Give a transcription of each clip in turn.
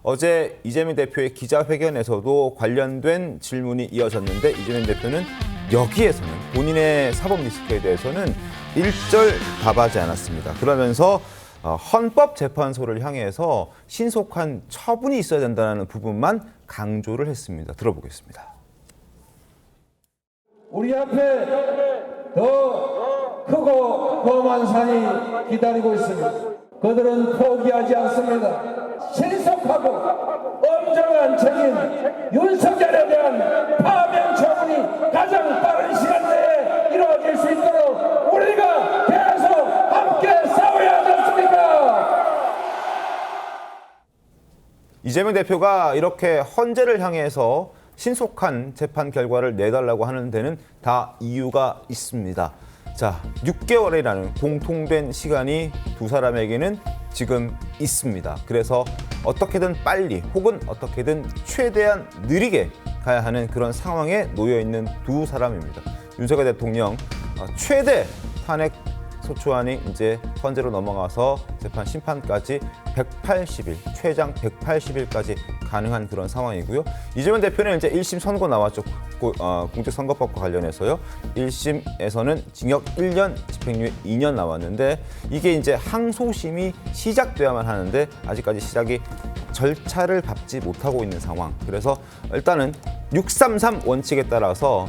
어제 이재명 대표의 기자회견에서도 관련된 질문이 이어졌는데 이재명 대표는 여기에서는 본인의 사법 리스크에 대해서는 일절 답하지 않았습니다. 그러면서 헌법재판소를 향해서 신속한 처분이 있어야 된다는 부분만 강조를 했습니다. 들어보겠습니다. 우리 앞에 더 크고 험한 산이 기다리고 있습니다. 그들은 포기하지 않습니다. 신속하고 엄정한 책임, 윤석열에 대한 파면 처분이 가장 빠른 시간 내에 이루어질 수 있도록 우리가 계속 함께 싸워야 하지 않습니까? 이재명 대표가 이렇게 헌재를 향해서 신속한 재판 결과를 내달라고 하는 데는 다 이유가 있습니다. 자, 6개월이라는 공통된 시간이 두 사람에게는 지금 있습니다. 그래서 어떻게든 빨리 혹은 어떻게든 최대한 느리게 가야 하는 그런 상황에 놓여 있는 두 사람입니다. 윤석열 대통령 최대 탄핵 소추안이 이제 헌재로 넘어가서 재판 심판까지 180일, 최장 180일까지 가능한 그런 상황이고요. 이재명 대표는 이제 1심 선고 나왔죠. 공직선거법과 관련해서요. 1심에서는 징역 1년, 집행유예 2년 나왔는데 이게 이제 항소심이 시작돼야만 하는데 아직까지 시작이 절차를 밟지 못하고 있는 상황. 그래서 일단은 633 원칙에 따라서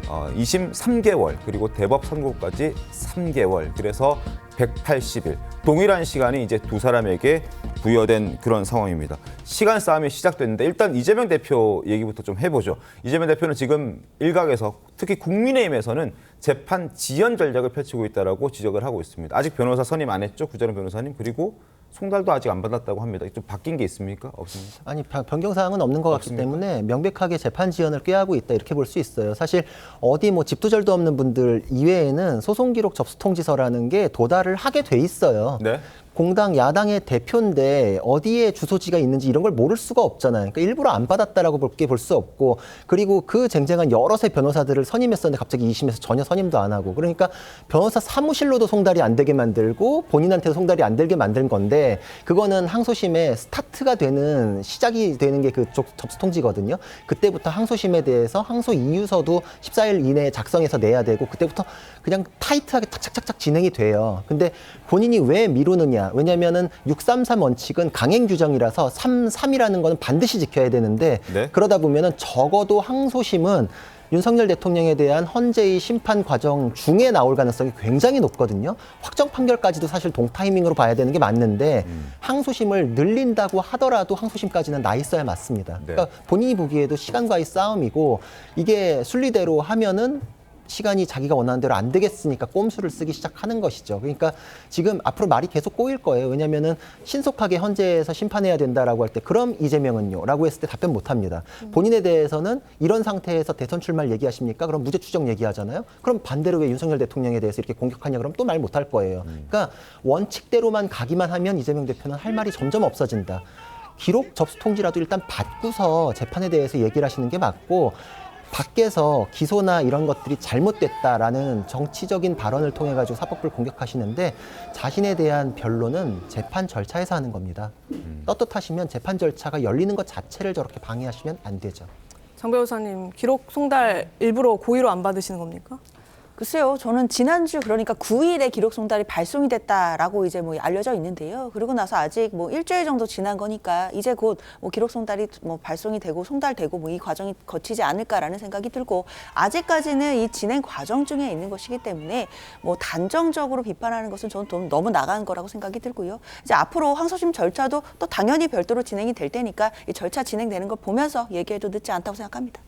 2심 3개월 그리고 대법 선고까지 3개월 그래서 180일 동일한 시간이 이제 두 사람에게 부여된 그런 상황입니다. 시간 싸움이 시작됐는데 일단 이재명 대표 얘기부터 좀 해보죠. 이재명 대표는 지금 일각에서 특히 국민의힘에서는 재판 지연 전략을 펼치고 있다라고 지적을 하고 있습니다. 아직 변호사 선임 안 했죠? 구자룡 변호사님. 그리고 송달도 아직 안 받았다고 합니다. 좀 바뀐 게 있습니까? 없습니까? 아니, 변경 사항은 없는 것 같기 때문에 명백하게 재판 지연을 꾀하고 있다 이렇게 볼 수 있어요. 사실 어디 뭐 집두절도 없는 분들 이외에는 소송 기록 접수 통지서라는 게 도달을 하게 돼 있어요. 네. 공당 야당의 대표인데 어디에 주소지가 있는지 이런 걸 모를 수가 없잖아요. 그러니까 일부러 안 받았다라고 볼 수 없고 그리고 그 쟁쟁한 여럿의 변호사들을 선임했었는데 갑자기 2심에서 전혀 선임도 안 하고 그러니까 변호사 사무실로도 송달이 안 되게 만들고 본인한테도 송달이 안 되게 만든 건데 그거는 항소심의 스타트가 되는 시작이 되는 게 그 접수 통지거든요. 그때부터 항소심에 대해서 항소 이유서도 14일 이내에 작성해서 내야 되고 그때부터 그냥 타이트하게 탁착착착 진행이 돼요. 근데 본인이 왜 미루느냐? 왜냐면은 633 원칙은 강행 규정이라서 33이라는 거는 반드시 지켜야 되는데 네. 그러다 보면은 적어도 항소심은 윤석열 대통령에 대한 헌재의 심판 과정 중에 나올 가능성이 굉장히 높거든요. 확정 판결까지도 사실 동타이밍으로 봐야 되는 게 맞는데 항소심을 늘린다고 하더라도 항소심까지는 나 있어야 맞습니다. 네. 그러니까 본인이 보기에도 시간과의 싸움이고 이게 순리대로 하면은 시간이 자기가 원하는 대로 안 되겠으니까 꼼수를 쓰기 시작하는 것이죠. 그러니까 지금 앞으로 말이 계속 꼬일 거예요. 왜냐면은 신속하게 헌재에서 심판해야 된다라고 할 때 그럼 이재명은요? 라고 했을 때 답변 못 합니다. 본인에 대해서는 이런 상태에서 대선 출마를 얘기하십니까? 그럼 무죄 추정 얘기하잖아요. 그럼 반대로 왜 윤석열 대통령에 대해서 이렇게 공격하냐 그러면 또 말 못 할 거예요. 그러니까 원칙대로만 가기만 하면 이재명 대표는 할 말이 점점 없어진다. 기록 접수 통지라도 일단 받고서 재판에 대해서 얘기를 하시는 게 맞고 밖에서 기소나 이런 것들이 잘못됐다라는 정치적인 발언을 통해 가지고 사법부를 공격하시는데 자신에 대한 변론은 재판 절차에서 하는 겁니다. 떳떳하시면 재판 절차가 열리는 것 자체를 저렇게 방해하시면 안 되죠. 장 변호사님, 기록 송달 일부러 고의로 안 받으시는 겁니까? 글쎄요, 저는 지난주 그러니까 9일에 기록 송달이 발송이 됐다라고 이제 뭐 알려져 있는데요. 그리고 나서 아직 뭐 일주일 정도 지난 거니까 이제 곧 뭐 기록 송달이 뭐 발송이 되고 송달되고 뭐 이 과정이 거치지 않을까라는 생각이 들고 아직까지는 이 진행 과정 중에 있는 것이기 때문에 뭐 단정적으로 비판하는 것은 저는 좀 너무 나간 거라고 생각이 들고요. 이제 앞으로 항소심 절차도 또 당연히 별도로 진행이 될 테니까 이 절차 진행되는 걸 보면서 얘기해도 늦지 않다고 생각합니다.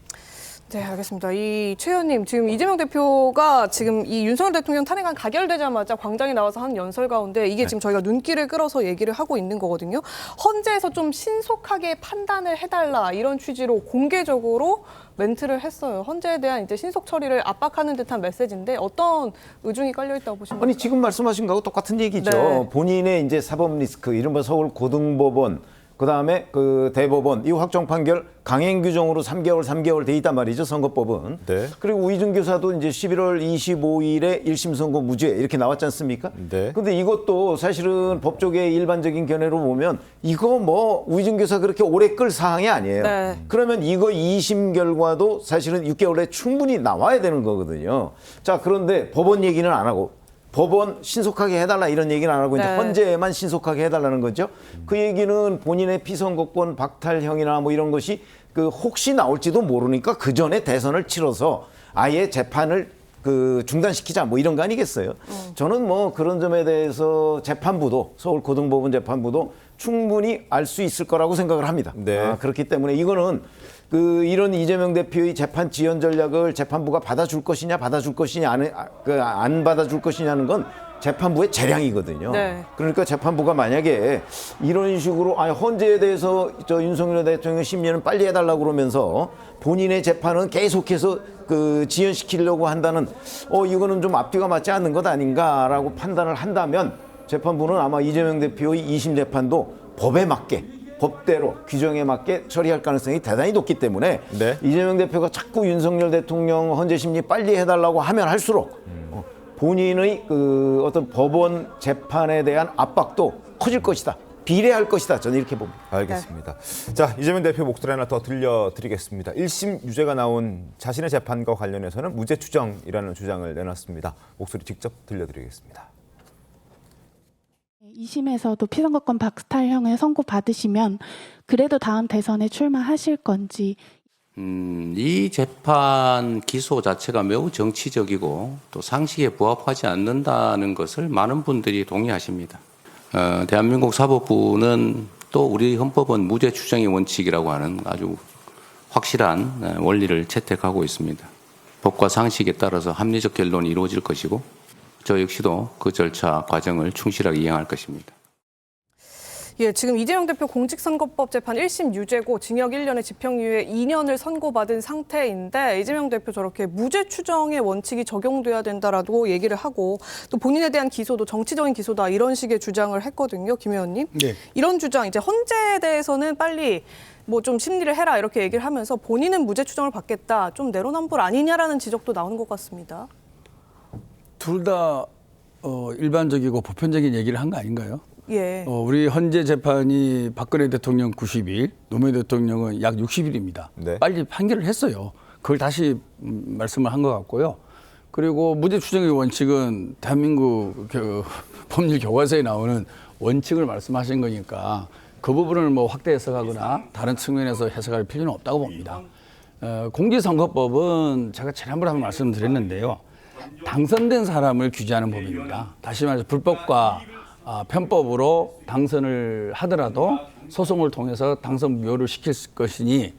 네, 알겠습니다. 이 최 의원님, 지금 이재명 대표가 지금 이 윤석열 대통령 탄핵안 가결되자마자 광장에 나와서 한 연설 가운데 이게 지금 저희가 눈길을 끌어서 얘기를 하고 있는 거거든요. 헌재에서 좀 신속하게 판단을 해달라 이런 취지로 공개적으로 멘트를 했어요. 헌재에 대한 이제 신속 처리를 압박하는 듯한 메시지인데 어떤 의중이 깔려 있다고 보십니까? 아니 지금 말씀하신 거하고 똑같은 얘기죠. 네. 본인의 이제 사법 리스크, 이른바 서울 고등법원 그다음에 그 대법원 이 확정 판결 강행 규정으로 3개월 돼 있단 말이죠. 선거법은. 네. 그리고 우희준 교사도 이제 11월 25일에 1심 선고 무죄 이렇게 나왔지 않습니까? 네. 근데 이것도 사실은 법조계의 일반적인 견해로 보면 이거 뭐 우희준 교사 그렇게 오래 끌 사항이 아니에요. 네. 그러면 이거 2심 결과도 사실은 6개월에 충분히 나와야 되는 거거든요. 자, 그런데 법원 얘기는 안 하고 법원 신속하게 해달라 이런 얘기는 안 하고 이제 네. 헌재에만 신속하게 해달라는 거죠. 그 얘기는 본인의 피선거권 박탈형이나 뭐 이런 것이 그 혹시 나올지도 모르니까 그 전에 대선을 치러서 아예 재판을 그 중단시키자 뭐 이런 거 아니겠어요? 저는 뭐 그런 점에 대해서 재판부도 서울고등법원 재판부도 충분히 알 수 있을 거라고 생각을 합니다. 네. 그렇기 때문에 이거는 그 이런 이재명 대표의 재판 지연 전략을 재판부가 받아줄 것이냐 안 받아줄 것이냐는 건 재판부의 재량이거든요. 네. 그러니까 재판부가 만약에 이런 식으로 헌재에 대해서 저 윤석열 대통령 심리는 빨리 해달라고 그러면서 본인의 재판은 계속해서 그 지연시키려고 한다는 이거는 좀 앞뒤가 맞지 않는 것 아닌가라고 판단을 한다면 재판부는 아마 이재명 대표의 2심 재판도 법에 맞게 법대로 규정에 맞게 처리할 가능성이 대단히 높기 때문에 네. 이재명 대표가 자꾸 윤석열 대통령 헌재 심리 빨리 해달라고 하면 할수록 본인의 그 어떤 법원 재판에 대한 압박도 커질 것이다. 비례할 것이다. 저는 이렇게 봅니다. 알겠습니다. 자, 이재명 대표 목소리 하나 더 들려드리겠습니다. 1심 유죄가 나온 자신의 재판과 관련해서는 무죄 추정이라는 주장을 내놨습니다. 목소리 직접 들려드리겠습니다. 2심에서도 피선거권 박탈형을 선고받으시면 그래도 다음 대선에 출마하실 건지. 이 재판 기소 자체가 매우 정치적이고 또 상식에 부합하지 않는다는 것을 많은 분들이 동의하십니다. 대한민국 사법부는 또 우리 헌법은 무죄 추정의 원칙이라고 하는 아주 확실한 원리를 채택하고 있습니다. 법과 상식에 따라서 합리적 결론이 이루어질 것이고 저 역시도 그 절차 과정을 충실하게 이행할 것입니다. 예, 지금 이재명 대표 공직선거법 재판 1심 유죄고 징역 1년에 집행유예 2년을 선고받은 상태인데 이재명 대표 저렇게 무죄 추정의 원칙이 적용돼야 된다라고 얘기를 하고 또 본인에 대한 기소도 정치적인 기소다 이런 식의 주장을 했거든요. 김 의원님. 네. 이런 주장 이제 헌재에 대해서는 빨리 뭐 좀 심리를 해라 이렇게 얘기를 하면서 본인은 무죄 추정을 받겠다. 좀 내로남불 아니냐라는 지적도 나오는 것 같습니다. 둘 다 일반적이고 보편적인 얘기를 한 거 아닌가요? 예. 우리 헌재 재판이 박근혜 대통령 90일, 노무현 대통령은 약 60일입니다. 네. 빨리 판결을 했어요. 그걸 다시 말씀을 한 것 같고요. 그리고 무죄 추정의 원칙은 대한민국 법률 교과서에 나오는 원칙을 말씀하신 거니까 그 부분을 뭐 확대 해석하거나 다른 측면에서 해석할 필요는 없다고 봅니다. 공직선거법은 제가 지난번에 한번 말씀드렸는데요. 당선된 사람을 규제하는 법입니다. 다시 말해서 불법과 편법으로 당선을 하더라도 소송을 통해서 당선 무효를 시킬 것이니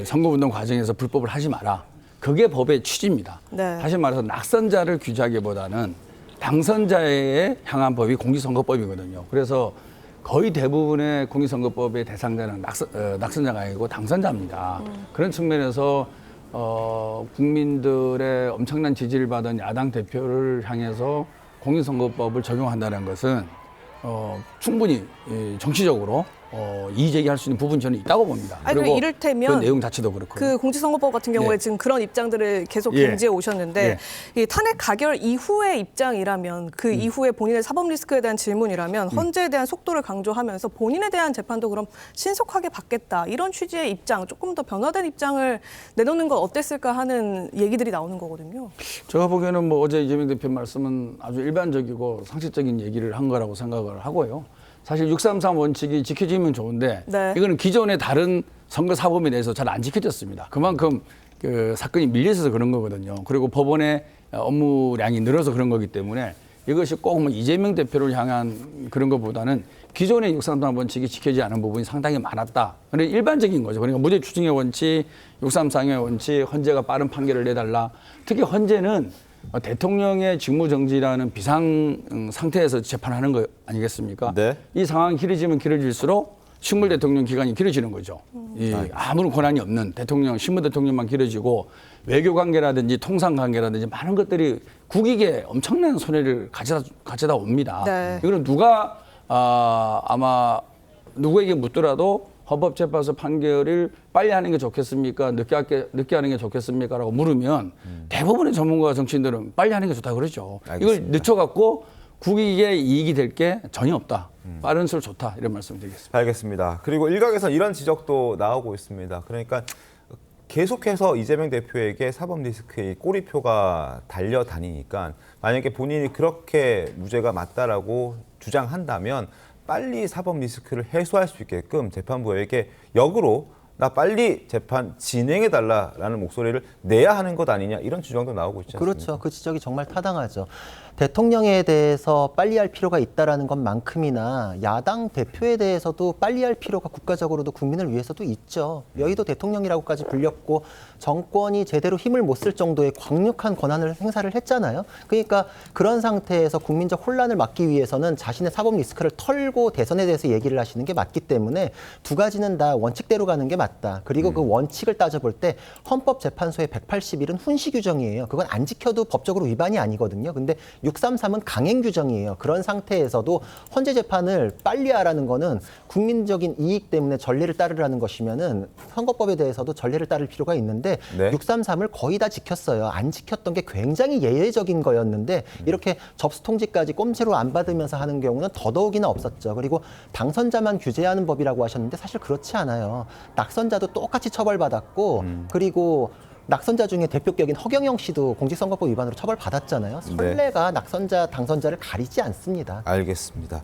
선거운동 과정에서 불법을 하지 마라. 그게 법의 취지입니다. 네. 다시 말해서 낙선자를 규제하기보다는 당선자에 향한 법이 공직선거법이거든요. 그래서 거의 대부분의 공직선거법의 대상자는 낙선자가 아니고 당선자입니다. 그런 측면에서 국민들의 엄청난 지지를 받은 야당 대표를 향해서 공직선거법을 적용한다는 것은 충분히 정치적으로 이의제기할 수 있는 부분이 저는 있다고 봅니다. 아니, 그리고 이를테면 그 내용 자체도 그렇고. 그 공직선거법 같은 경우에 예. 지금 그런 입장들을 계속 예. 견지해 오셨는데 이 탄핵 가결 이후의 입장이라면 그 이후에 본인의 사법 리스크에 대한 질문이라면 헌재에 대한 속도를 강조하면서 본인에 대한 재판도 그럼 신속하게 받겠다 이런 취지의 입장 조금 더 변화된 입장을 내놓는 건 어땠을까 하는 얘기들이 나오는 거거든요. 제가 보기에는 뭐 어제 이재명 대표 말씀은 아주 일반적이고 상식적인 얘기를 한 거라고 생각을 하고요. 사실 633 원칙이 지켜지면 좋은데 네. 이거는 기존의 다른 선거 사범에 대해서 잘 안 지켜졌습니다. 그만큼 그 사건이 밀려 있어서 그런 거거든요. 그리고 법원의 업무량이 늘어서 그런 거기 때문에 이것이 꼭 뭐 이재명 대표를 향한 그런 것보다는 기존의 633 원칙이 지켜지지 않은 부분이 상당히 많았다. 그런데 일반적인 거죠. 그러니까 무죄 추정의 원칙, 633의 원칙, 헌재가 빠른 판결을 내달라. 특히 헌재는 대통령의 직무정지라는 비상 상태에서 재판하는 거 아니겠습니까? 네. 이 상황이 길어지면 길어질수록 식물 대통령 기간이 길어지는 거죠. 아무런 권한이 없는 대통령, 식물 대통령만 길어지고 외교 관계라든지 통상 관계라든지 많은 것들이 국익에 엄청난 손해를 가져다 옵니다. 네. 이거는 누가 아마 누구에게 묻더라도 헌법재판소 판결을 빨리 하는 게 좋겠습니까? 늦게 하는 게 좋겠습니까? 라고 물으면 대부분의 전문가 정치인들은 빨리 하는 게 좋다 그러죠. 이걸 알겠습니다. 늦춰갖고 국익에 이익이 될 게 전혀 없다. 빠른 수를 좋다. 이런 말씀 드리겠습니다. 알겠습니다. 그리고 일각에서 이런 지적도 나오고 있습니다. 그러니까 계속해서 이재명 대표에게 사법 리스크의 꼬리표가 달려다니니까 만약에 본인이 그렇게 무죄가 맞다라고 주장한다면 빨리 사법 리스크를 해소할 수 있게끔 재판부에게 역으로 나 빨리 재판 진행해달라라는 목소리를 내야 하는 것 아니냐 이런 주장도 나오고 있지 않습니까? 그렇죠. 그 지적이 정말 타당하죠. 대통령에 대해서 빨리 할 필요가 있다라는 것만큼이나 야당 대표에 대해서도 빨리 할 필요가 국가적으로도 국민을 위해서도 있죠. 여의도 대통령이라고까지 불렸고 정권이 제대로 힘을 못 쓸 정도의 강력한 권한을 행사를 했잖아요. 그러니까 그런 상태에서 국민적 혼란을 막기 위해서는 자신의 사법 리스크를 털고 대선에 대해서 얘기를 하시는 게 맞기 때문에 두 가지는 다 원칙대로 가는 게 맞다. 그리고 그 원칙을 따져볼 때 헌법재판소의 180일은 훈시 규정이에요. 그건 안 지켜도 법적으로 위반이 아니거든요. 근데 633은 강행 규정이에요. 그런 상태에서도 헌재 재판을 빨리 하라는 거는 국민적인 이익 때문에 전례를 따르라는 것이면은 선거법에 대해서도 전례를 따를 필요가 있는데 네. 633을 거의 다 지켰어요. 안 지켰던 게 굉장히 예외적인 거였는데 이렇게 접수 통지까지 꼼수로 안 받으면서 하는 경우는 더더욱이나 없었죠. 그리고 당선자만 규제하는 법이라고 하셨는데 사실 그렇지 않아요. 낙선자도 똑같이 처벌받았고 그리고 낙선자 중에 대표격인 허경영 씨도 공직선거법 위반으로 처벌받았잖아요. 선례가 낙선자, 당선자를 가리지 않습니다. 알겠습니다.